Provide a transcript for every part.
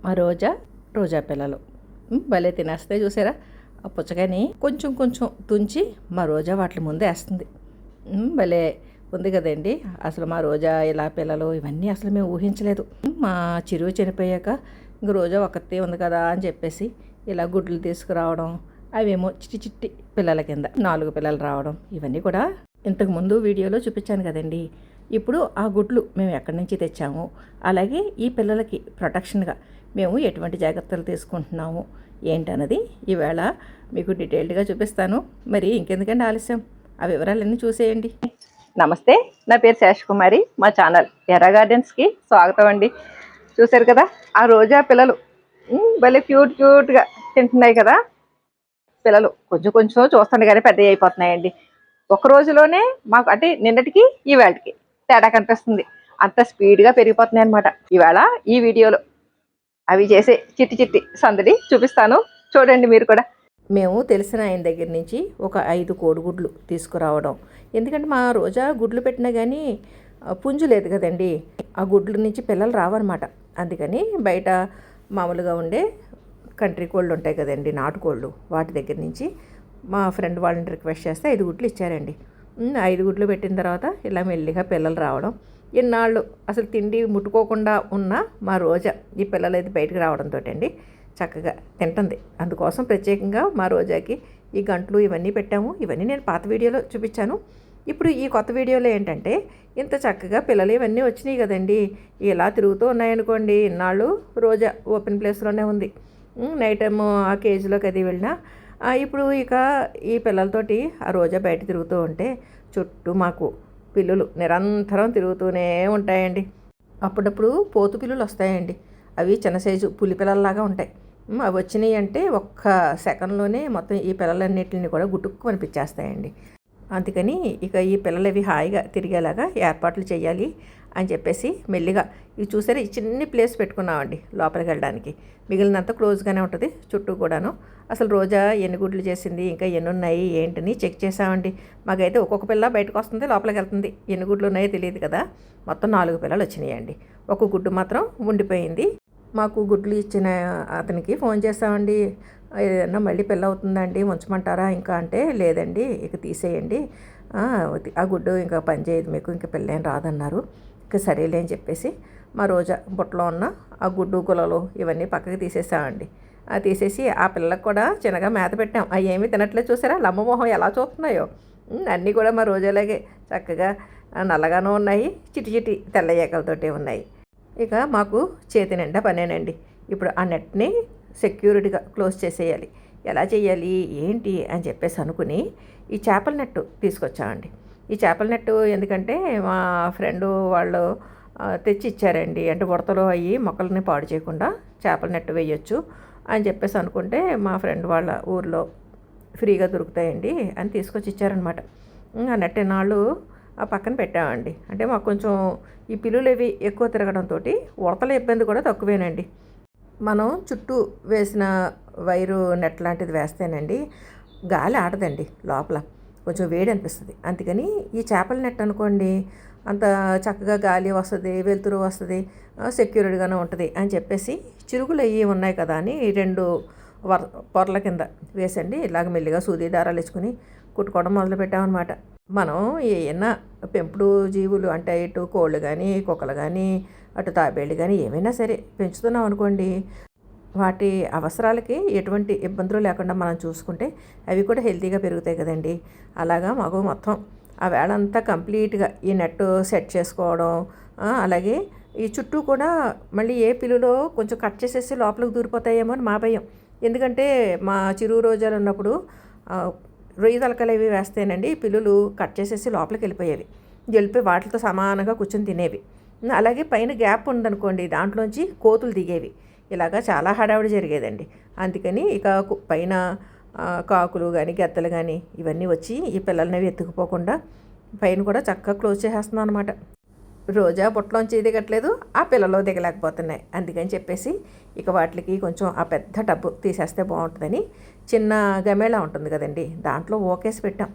మా రోజా పిల్లలు భలే తినేస్తాయి చూసారా. ఆ పుచ్చకాయని కొంచెం కొంచెం తుంచి మా రోజా వాటి ముందే వేస్తుంది. భలే ఉంది కదండి. అసలు మా రోజా ఇలా పిల్లలు ఇవన్నీ అసలు మేము ఊహించలేదు. మా చిరువు చనిపోయాక ఇంక రోజా ఒకతే ఉంది కదా అని చెప్పేసి ఇలా గుడ్లు తీసుకురావడం, అవేమో చిట్టి చిట్టి పిల్లల కింద 4 పిల్లలు రావడం, ఇవన్నీ కూడా ఇంతకుముందు వీడియోలో చూపించాను కదండి. ఇప్పుడు ఆ గుడ్లు మేము ఎక్కడి నుంచి తెచ్చాము, అలాగే ఈ పిల్లలకి ప్రొటెక్షన్గా మేము ఎటువంటి జాగ్రత్తలు తీసుకుంటున్నాము ఏంటన్నది ఈవేళ మీకు డీటెయిల్డ్గా చూపిస్తాను. మరి ఇంకెందుకండి ఆలస్యం, ఆ వివరాలన్నీ చూసేయండి. నమస్తే, నా పేరు శేషకుమారి. మా ఛానల్ ఎర్రా గార్డెన్స్కి స్వాగతం అండి. చూశారు కదా ఆ రోజా పిల్లలు భలే క్యూట్గా తింటున్నాయి కదా. పిల్లలు కొంచెం కొంచెం చూస్తుండే కానీ పెద్దవి అయిపోతున్నాయండి. ఒక రోజులోనే మాకు అంటే నిన్నటికి ఈవేళకి తేడా కనిపిస్తుంది. అంత స్పీడ్గా పెరిగిపోతున్నాయి అనమాట. ఈవేళ ఈ వీడియోలో అవి చేసే చిట్టి చిట్టి సందడి చూపిస్తాను, చూడండి మీరు కూడా. మేము తెలిసిన ఆయన దగ్గర నుంచి ఒక 5 కోడిగుడ్లు తీసుకురావడం. ఎందుకంటే మా రోజా గుడ్లు పెట్టినా కానీ పుంజు లేదు కదండి, ఆ గుడ్ల నుంచి పిల్లలు రావన్నమాట. అందుకని బయట మామూలుగా ఉండే కంట్రీ కోళ్ళు ఉంటాయి కదండి, నాటుకోళ్ళు, వాటి దగ్గర నుంచి మా ఫ్రెండ్ వాళ్ళని రిక్వెస్ట్ చేస్తే 5 గుడ్లు ఇచ్చారండి. 5 గుడ్లు పెట్టిన తర్వాత ఇలా మెల్లిగా పిల్లలు రావడం. ఇన్నాళ్ళు అసలు తిండి ముట్టుకోకుండా ఉన్న మా రోజా ఈ పిల్లలు అయితే బయటకు రావడంతో అండి చక్కగా తింటుంది. అందుకోసం ప్రత్యేకంగా మా రోజాకి ఈ గంటలు ఇవన్నీ పెట్టాము. ఇవన్నీ నేను పాత వీడియోలో చూపించాను. ఇప్పుడు ఈ కొత్త వీడియోలో ఏంటంటే ఇంత చక్కగా పిల్లలు ఇవన్నీ వచ్చినాయి కదండి, ఇలా తిరుగుతూ ఉన్నాయనుకోండి. ఇన్నాళ్ళు రోజా ఓపెన్ ప్లేస్లోనే ఉంది. నైట్ ఏమో ఆ కేజీలోకి అది వెళ్ళినా ఇప్పుడు ఇక ఈ పిల్లలతోటి ఆ రోజా బయట తిరుగుతూ ఉంటే చుట్టూ మాకు పిల్లులు నిరంతరం తిరుగుతూనే ఉంటాయండి. అప్పుడప్పుడు పోతు పిల్లులు వస్తాయండి. అవి చిన్న సైజు పులి పిల్లల్లాగా ఉంటాయి. అవి వచ్చినాయి అంటే ఒక్క సెకండ్లోనే మొత్తం ఈ పిల్లలన్నింటిని కూడా గుట్టుకు కనిపించేస్తాయండి. అందుకని ఇక ఈ పిల్లలు అవి హాయిగా తిరిగేలాగా ఏర్పాట్లు చేయాలి అని చెప్పేసి మెల్లిగా ఇవి చూసారా, ఈ చిన్ని ప్లేస్ పెట్టుకున్నామండి లోపలికి వెళ్ళడానికి. మిగిలినంత క్లోజ్గానే ఉంటుంది చుట్టూ కూడాను. అసలు రోజా ఎన్ని గుడ్లు చేసింది, ఇంకా ఎన్ని ఉన్నాయి ఏంటని చెక్ చేసామండి. మాకైతే ఒక్కొక్క పిల్ల బయటకు వస్తుంది, లోపలికి వెళ్తుంది. ఎన్ని గుడ్లు ఉన్నాయో తెలియదు కదా. మొత్తం 4 పిల్లలు వచ్చినాయండి. ఒక గుడ్డు మాత్రం ఉండిపోయింది. మాకు గుడ్లు ఇచ్చిన అతనికి ఫోన్ చేసామండి. ఏదన్నా మళ్ళీ పిల్ల అవుతుందండి, ఉంచమంటారా ఇంకా అంటే, లేదండి ఇక తీసేయండి, ఆ గుడ్డు ఇంకా పని చేయదు మీకు, ఇంకా పిల్ల ఏం రాదన్నారు. ఇంకా సరేలే అని చెప్పేసి మా రోజా బుట్టలో ఉన్న ఆ గుడ్డు గులలు ఇవన్నీ పక్కకి తీసేసామండి. తీసేసి ఆ పిల్లలకు కూడా చిన్నగా మేత పెట్టాం. అవి ఏమీ తినట్లేదు చూసారా, లమ్మమోహం ఎలా చూస్తున్నాయో. అన్నీ కూడా మా రోజాలాగే చక్కగా నల్లగానూ ఉన్నాయి, చిటి చిటి తెల్ల ఏకలతోటే ఉన్నాయి. ఇక మాకు చేతి నిండా పనేనండి. ఇప్పుడు ఆ నెట్ని సెక్యూరిటీగా క్లోజ్ చేసేయాలి. ఎలా చేయాలి ఏంటి అని చెప్పేసి అనుకుని ఈ చేపల నెట్టు తీసుకొచ్చామండి. ఈ చేపల నెట్టు ఎందుకంటే మా ఫ్రెండు వాళ్ళు తెచ్చి ఇచ్చారండి. అంటే ఉడతలు అయ్యి మొక్కల్ని పాడు చేయకుండా చేపల నెట్టు వేయొచ్చు అని చెప్పేసి అనుకుంటే మా ఫ్రెండ్ వాళ్ళ ఊర్లో ఫ్రీగా దొరుకుతాయండి అని తీసుకొచ్చి ఇచ్చారనమాట. ఆ నెట్ నాళ్ళు ఆ పక్కన పెట్టామండి. అంటే మాకు కొంచెం ఈ పిల్లులు ఇవి ఎక్కువ తిరగడంతో ఉడతల ఇబ్బంది కూడా తక్కువేనండి. మనం చుట్టూ వేసిన వైరు నెట్ లాంటిది వేస్తేనండి గాలి ఆడదండి, లోపల కొంచెం వేడి అనిపిస్తుంది. అందుకని ఈ చేపల నెట్ అనుకోండి అంత చక్కగా గాలి వస్తుంది, వెలుతురు వస్తుంది, సెక్యూరిటీగానే ఉంటుంది అని చెప్పేసి చిరుగులు అవి ఉన్నాయి కదా అని 2 పొరల కింద వేసండి ఇలాగ మెల్లిగా సూది దారాలు ఇచ్చుకుని కుట్టుకోవడం మొదలుపెట్టామన్నమాట. మనం ఏమైనా పెంపుడు జీవులు అంటే ఇటు కోళ్ళు కానీ కుక్కలు కానీ అటు తాబేళ్ళు కానీ ఏమైనా సరే పెంచుతున్నాం అనుకోండి, వాటి అవసరాలకి ఎటువంటి ఇబ్బందులు లేకుండా మనం చూసుకుంటే అవి కూడా హెల్తీగా పెరుగుతాయి కదండి. అలాగా మాకు మొత్తం ఆ వేళంతా కంప్లీట్గా ఈ నెట్ సెట్ చేసుకోవడం, అలాగే ఈ చుట్టూ కూడా మళ్ళీ ఏ పిల్లులో కొంచెం కట్ చేసేసి లోపలికి దూరిపోతాయేమో అని మా భయం. ఎందుకంటే మా చిరు రోజాలు ఉన్నప్పుడు రొయ్య తలకలు అవి వేస్తేనండి పిల్లులు కట్ చేసేసి లోపలికి వెళ్ళిపోయి వాటితో సమానంగా కూర్చొని తినేవి. అలాగే పైన గ్యాప్ ఉందనుకోండి, దాంట్లోంచి కోతులు దిగేవి. ఇలాగా చాలా హడావిడి జరిగేదండి. అందుకని ఇక పైన కాకులు కానీ గెద్దలు కానీ ఇవన్నీ వచ్చి ఈ పిల్లల్ని ఎత్తుకుపోకుండా పైన కూడా చక్కగా క్లోజ్ చేసేస్తున్నాం అనమాట. రోజా బుట్టలోంచి దిగట్లేదు, ఆ పిల్లలు దిగలేకపోతున్నాయి. అందుకని చెప్పేసి ఇక వాటికి కొంచెం ఆ పెద్ద టబ్బు తీసేస్తే బాగుంటుందని చిన్న గమేళా ఉంటుంది కదండి, దాంట్లో ఓకేసి పెట్టాం.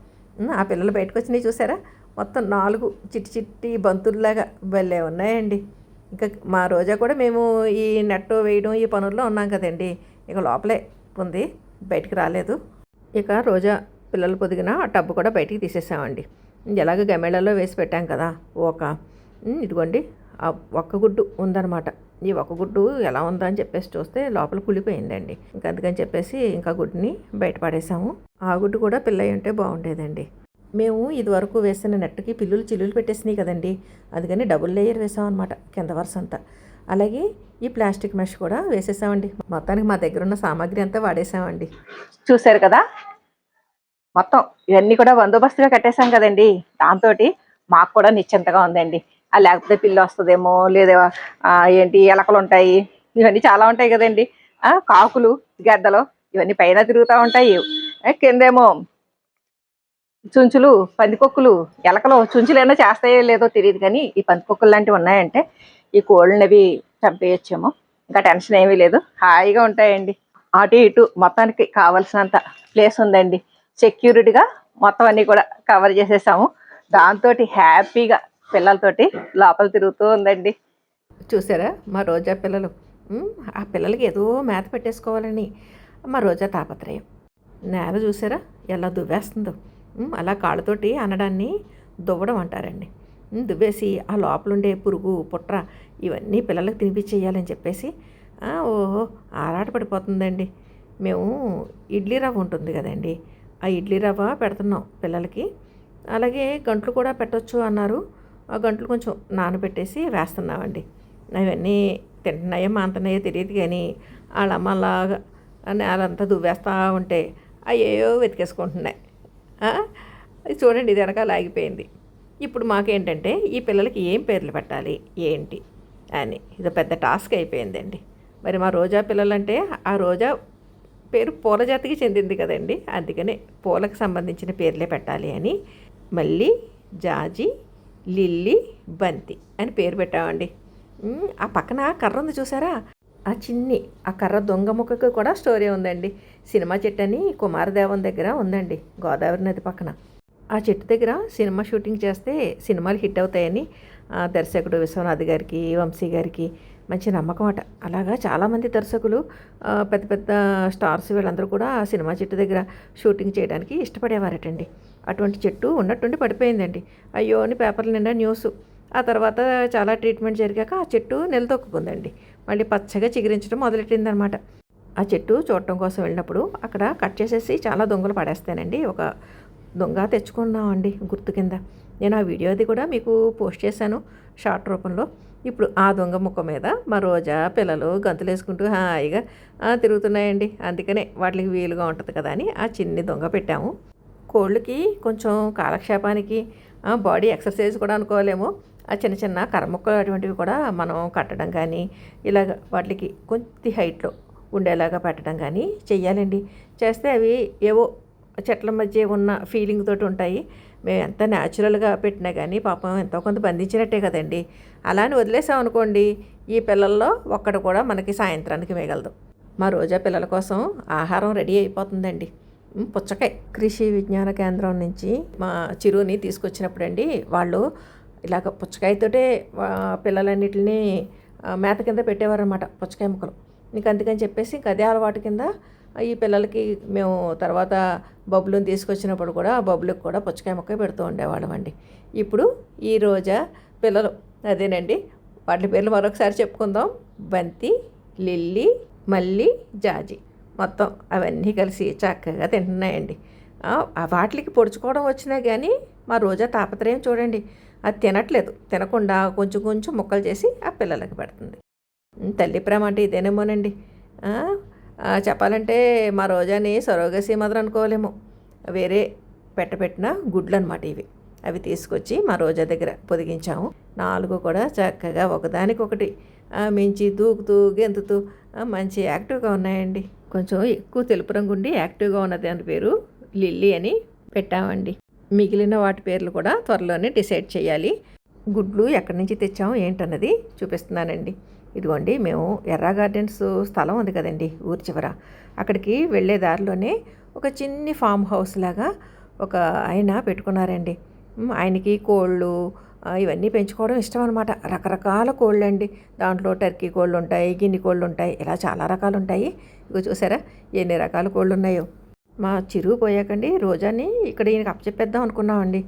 ఆ పిల్లలు బయటకు వచ్చినాయి చూసారా, మొత్తం 4 చిట్టి చిట్టి బంతుల్లాగా భలే ఉన్నాయండి. ఇంకా మా రోజా కూడా మేము ఈ నెట్ వేయడం ఈ పనుల్లో ఉన్నాం కదండి. ఇక లోపలే ఉంది, బయటికి రాలేదు. ఇక రోజా పిల్లలు పొదిగిన ఆ టబ్బు కూడా బయటికి తీసేసామండి. ఎలాగ గమేళాల్లో వేసి పెట్టాం కదా ఇదిగోండి ఆ ఒక్క గుడ్డు ఉందన్నమాట. ఈ ఒక్క గుడ్డు ఎలా ఉందా అని చెప్పేసి చూస్తే లోపల కుళ్ళిపోయిందండి. ఇంకా అందుకని చెప్పేసి ఇంకా గుడ్డుని బయట పడేసాము. ఆ గుడ్డు కూడా పిల్లయి ఉంటే బాగుండేదండి. మేము ఇదివరకు వేసిన నెట్కి పిల్లులు చిల్లులు పెట్టేసినాయి కదండి, అందుకని డబుల్ లేయర్ వేసాం అనమాట కింద వరుస అంతా. అలాగే ఈ ప్లాస్టిక్ మెష్ కూడా వేసేసామండి. మొత్తానికి మా దగ్గర ఉన్న సామాగ్రి అంతా వాడేసామండి. చూశారు కదా, మొత్తం ఇవన్నీ కూడా బందోబస్తుగా కట్టేసాం కదండి. దాంతో మాకు కూడా నిశ్చింతగా ఉందండి. లేకపోతే పిల్లి వస్తుందేమో, లేదా ఏంటి ఎలకలు ఉంటాయి, ఇవన్నీ చాలా ఉంటాయి కదండి. కాకులు గద్దలు ఇవన్నీ పైన తిరుగుతూ ఉంటాయి, కిందేమో చుంచులు పందికొక్కులు ఎలకలు చుంచులైనా చేస్తాయో లేదో తెలియదు, కానీ ఈ పందికొక్కులు లాంటివి ఉన్నాయంటే ఈ కోళ్ళనవి చంపేయచ్చేమో. ఇంకా టెన్షన్ ఏమీ లేదు, హాయిగా ఉంటాయండి. అటు ఇటు మొత్తానికి కావలసినంత ప్లేస్ ఉందండి. సెక్యూరిటీగా మొత్తం అన్నీ కూడా కవర్ చేసేసాము. దాంతో హ్యాపీగా పిల్లలతోటి లోపల తిరుగుతూ ఉందండి. చూసారా మా రోజా పిల్లలు, ఆ పిల్లలకి ఏదో మేత పెట్టేసుకోవాలని మా రోజా తాపత్రయం. నేల చూసారా ఎలా దువ్వేస్తుందో. అలా కాళ్ళతోటి అనడాన్ని దువ్వడం అంటారండి. దువ్వేసి ఆ లోపలుండే పురుగు పుట్ర ఇవన్నీ పిల్లలకు తినిపించేయాలని చెప్పేసి ఓహో ఆరాటపడిపోతుందండి. మేము ఇడ్లీ రవ్వ ఉంటుంది కదండి, ఆ ఇడ్లీ రవ్వ పెడుతున్నాం పిల్లలకి. అలాగే గంటలు కూడా పెట్టచ్చు అన్నారు. ఆ గంటలు కొంచెం నానబెట్టేసి వేస్తున్నామండి. అవన్నీ తింటున్నాయో మాంతున్నాయో తెలియదు, కానీ వాళ్ళమ్మ అలాగా నేలంతా దువ్వేస్తూ ఉంటే అయ్యో వెతికేసుకుంటున్నాయి. చూడండి ఇది వెనకాల ఆగిపోయింది. ఇప్పుడు మాకేంటంటే ఈ పిల్లలకి ఏం పేర్లు పెట్టాలి ఏంటి అని ఇది పెద్ద టాస్క్ అయిపోయిందండి. మరి మా రోజా పిల్లలంటే ఆ రోజా పేరు పూల జాతికి చెందింది కదండి, అందుకనే పూలకు సంబంధించిన పేర్లే పెట్టాలి అని మళ్ళీ జాజి, లిల్లీ, బంతి అని పేరు పెట్టామండి. ఆ పక్కన కర్ర ఉంది చూసారా, ఆ చిన్ని ఆ కర్ర దొంగ ముక్కకు కూడా స్టోరీ ఉందండి. సినిమా చెట్టు అని కుమారదేవం దగ్గర ఉందండి, గోదావరి నది పక్కన. ఆ చెట్టు దగ్గర సినిమా షూటింగ్ చేస్తే సినిమాలు హిట్ అవుతాయని దర్శకుడు విశ్వనాథ్ గారికి, వంశీ గారికి మంచి నమ్మకం అట. అలాగా చాలామంది దర్శకులు పెద్ద పెద్ద స్టార్స్ వీళ్ళందరూ కూడా ఆ సినిమా చెట్టు దగ్గర షూటింగ్ చేయడానికి ఇష్టపడేవారటండి. అటువంటి చెట్టు ఉన్నట్టుండి పడిపోయిందండి. అయ్యో అని పేపర్ల నిండా న్యూస్. ఆ తర్వాత చాలా ట్రీట్మెంట్ జరిగాక ఆ చెట్టు నిలదొక్కుందండి. మళ్ళీ పచ్చగా చిగురించడం మొదలెట్టిందనమాట. ఆ చెట్టు చూడటం కోసం వెళ్ళినప్పుడు అక్కడ కట్ చేసేసి చాలా దొంగలు పడేస్తానండి. ఒక దొంగ తెచ్చుకున్నామండి గుర్తు కింద. నేను ఆ వీడియోది కూడా మీకు పోస్ట్ చేశాను షార్ట్ రూపంలో. ఇప్పుడు ఆ దొంగ ముక్క మీద మా రోజా పిల్లలు గంతులు వేసుకుంటూ హాయిగా తిరుగుతున్నాయండి. అందుకనే వాటికి వీలుగా ఉంటుంది కదా అని ఆ చిన్ని దొంగ పెట్టాము. కోళ్ళకి కొంచెం కాలక్షేపానికి బాడీ ఎక్సర్సైజ్ కూడా అనుకోవాలేమో. ఆ చిన్న చిన్న కర్రముక్కలు అటువంటివి కూడా మనం కట్టడం కానీ ఇలాగ వాటికి కొంచెం హైట్లో ఉండేలాగా పెట్టడం కానీ చెయ్యాలండి. చేస్తే అవి ఏవో చెట్ల మధ్య ఉన్న ఫీలింగ్ తోటి ఉంటాయి. మేము ఎంత న్యాచురల్గా పెట్టినా కానీ పాపం ఎంతో కొంత బంధించినట్టే కదండి. అలానే వదిలేసాం అనుకోండి, ఈ పిల్లల్లో ఒక్కడు కూడా మనకి సాయంత్రానికి మిగలదు. మా రోజా పిల్లల కోసం ఆహారం రెడీ అయిపోతుందండి. పుచ్చకాయ కృషి విజ్ఞాన కేంద్రం నుంచి మా చిరుని తీసుకొచ్చినప్పుడు అండి, వాళ్ళు ఇలాగ పుచ్చకాయతోటే పిల్లలన్నిటిని మేత కింద పెట్టేవారు అనమాట, పుచ్చకాయ ముక్కలు. ఇంక అందుకని చెప్పేసి ఇంక అదే అలవాటు కింద ఈ పిల్లలకి మేము తర్వాత బబ్బులను తీసుకొచ్చినప్పుడు కూడా ఆ బబ్బులకు కూడా పుచ్చకాయ ముక్క పెడుతూ ఉండేవాళ్ళం అండి. ఇప్పుడు ఈ రోజా పిల్లలు అదేనండి, వాటి పేర్లు మరొకసారి చెప్పుకుందాం. బంతి, లిల్లీ, మల్లి, జాజి మొత్తం అవన్నీ కలిసి చక్కగా తింటున్నాయండి. వాటికి పొడుచుకోవడం వచ్చినా కానీ మా రోజా తాపత్రయం చూడండి, అది తినట్లేదు. తినకుండా కొంచెం కొంచెం ముక్కలు చేసి ఆ పిల్లలకి పెడుతుంది. తల్లి ప్రేమ అంటే ఇదేనేమోనండి. చెప్పాలంటే మా రోజాని సరోగసి మదర్ అనుకోలేము. వేరే పెట్టిన గుడ్లు అనమాట ఇవి. అవి తీసుకొచ్చి మా రోజా దగ్గర పొదిగించాము. 4 కూడా చక్కగా ఒకదానికొకటి మించి దూకుతూ గెంతుతూ మంచి యాక్టివ్గా ఉన్నాయండి. కొంచెం ఎక్కువ తెలుపు రంగు ఉండి యాక్టివ్గా ఉన్నది అని పేరు లిల్లీ అని పెట్టామండి. మిగిలిన వాటి పేర్లు కూడా త్వరలోనే డిసైడ్ చేయాలి. గుడ్లు ఎక్కడి నుంచి తెచ్చాము ఏంటన్నది చూపిస్తున్నానండి. ఇదిగోండి, మేము ఎర్రా గార్డెన్స్ స్థలం ఉంది కదండి ఊరి చివర, అక్కడికి వెళ్ళే దారిలోనే ఒక చిన్ని ఫామ్ హౌస్ లాగా ఒక ఆయన పెట్టుకున్నారండి. ఆయనకి కోళ్ళు ఇవన్నీ పెంచుకోవడం ఇష్టం అనమాట. రకరకాల కోళ్ళండి. దాంట్లో టర్కీ కోళ్ళు ఉంటాయి, గిన్ని కోళ్ళు ఉంటాయి, ఇలా చాలా రకాలు ఉంటాయి. ఇగో చూసారా ఎన్ని రకాల కోళ్ళు ఉన్నాయో. మా చిరుగు పోయాకండి రోజాని ఇక్కడ ఈయనకి అప్పచెప్పేద్దాం అనుకున్నామండి.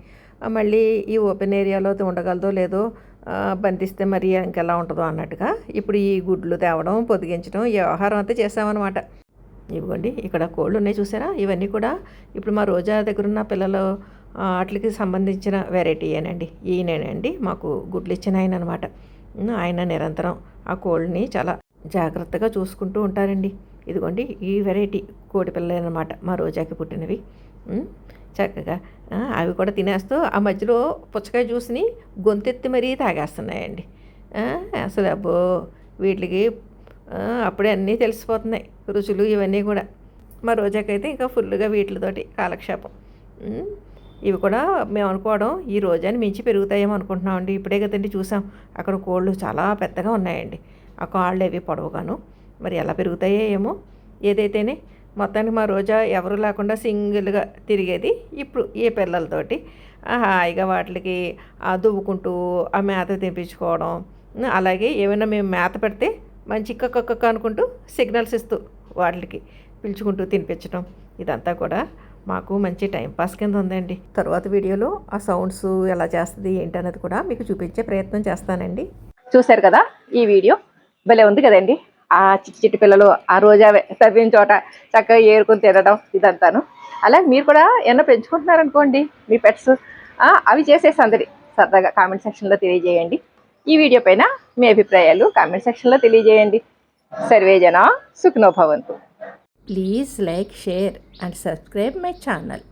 మళ్ళీ ఈ ఓపెన్ ఏరియాలో ఉండగలదో లేదో, బంధిస్తే మరి ఇంకెలా ఉంటుందో అన్నట్టుగా ఇప్పుడు ఈ గుడ్లు తేవడం, పొదిగించడం, ఈ వ్యవహారం అంతా చేసామన్నమాట. ఇవ్వండి ఇక్కడ కోళ్ళు ఉన్నాయి చూసారా, ఇవన్నీ కూడా ఇప్పుడు మా రోజా దగ్గర ఉన్న పిల్లలు వాటికి సంబంధించిన వెరైటీయేనండి. ఈయనేనండి మాకు గుడ్లు ఇచ్చిన ఆయన అనమాట. ఆయన నిరంతరం ఆ కోళ్ళని చాలా జాగ్రత్తగా చూసుకుంటూ ఉంటారండి. ఇదిగోండి ఈ వెరైటీ కోడి పిల్లలు అనమాట మా రోజాకి పుట్టినవి. చక్కగా అవి కూడా తినేస్తూ ఆ మధ్యలో పుచ్చకాయ జ్యూస్ని గొంతెత్తి మరీ తాగేస్తున్నాయండి. అసలు అబ్బో వీటికి అప్పుడే అన్నీ తెలిసిపోతున్నాయి రుచులు ఇవన్నీ కూడా. మా రోజాకైతే ఇంకా ఫుల్గా వీటితోటి కాలక్షేపం. ఇవి కూడా మేము అనుకోవడం ఈ రోజాని మించి పెరుగుతాయేమో అనుకుంటున్నామండి. ఇప్పుడే కదండి చూసాం అక్కడ కోళ్ళు చాలా పెద్దగా ఉన్నాయండి. ఆ కాళ్ళు అవి పొడవుగాను మరి ఎలా పెరుగుతాయో ఏమో. ఏదైతేనే మొత్తానికి మా రోజా ఎవరు లేకుండా సింగిల్గా తిరిగేది ఇప్పుడు ఈ పిల్లలతోటి హాయిగా వాటికి దువ్వుకుంటూ ఆ మేత తినిపించుకోవడం, అలాగే ఏమైనా మేము మేత పెడితే మంచి కక్క అనుకుంటూ సిగ్నల్స్ ఇస్తూ వాటికి పిలుచుకుంటూ తినిపించడం, ఇదంతా కూడా మాకు మంచి టైంపాస్ కింద ఉందండి. తర్వాత వీడియోలో ఆ సౌండ్స్ ఎలా చేస్తుంది ఏంటన్నది కూడా మీకు చూపించే ప్రయత్నం చేస్తానండి. చూశారు కదా ఈ వీడియో, భలే ఉంది కదండి. ఆ చిట్టి పిల్లలు ఆ రోజా తవ్విన చోట చక్కగా ఏరుకొని తినడం ఇదంతాను. అలాగే మీరు కూడా ఏమన్నా పెంచుకుంటున్నారనుకోండి మీ పెట్స్, అవి చేసేసి అందరి సరదాగా కామెంట్ సెక్షన్లో తెలియజేయండి. ఈ వీడియో పైన మీ అభిప్రాయాలు కామెంట్ సెక్షన్లో తెలియజేయండి. సర్వే జన సుఖినో భవంతు. Please like, share and subscribe my channel.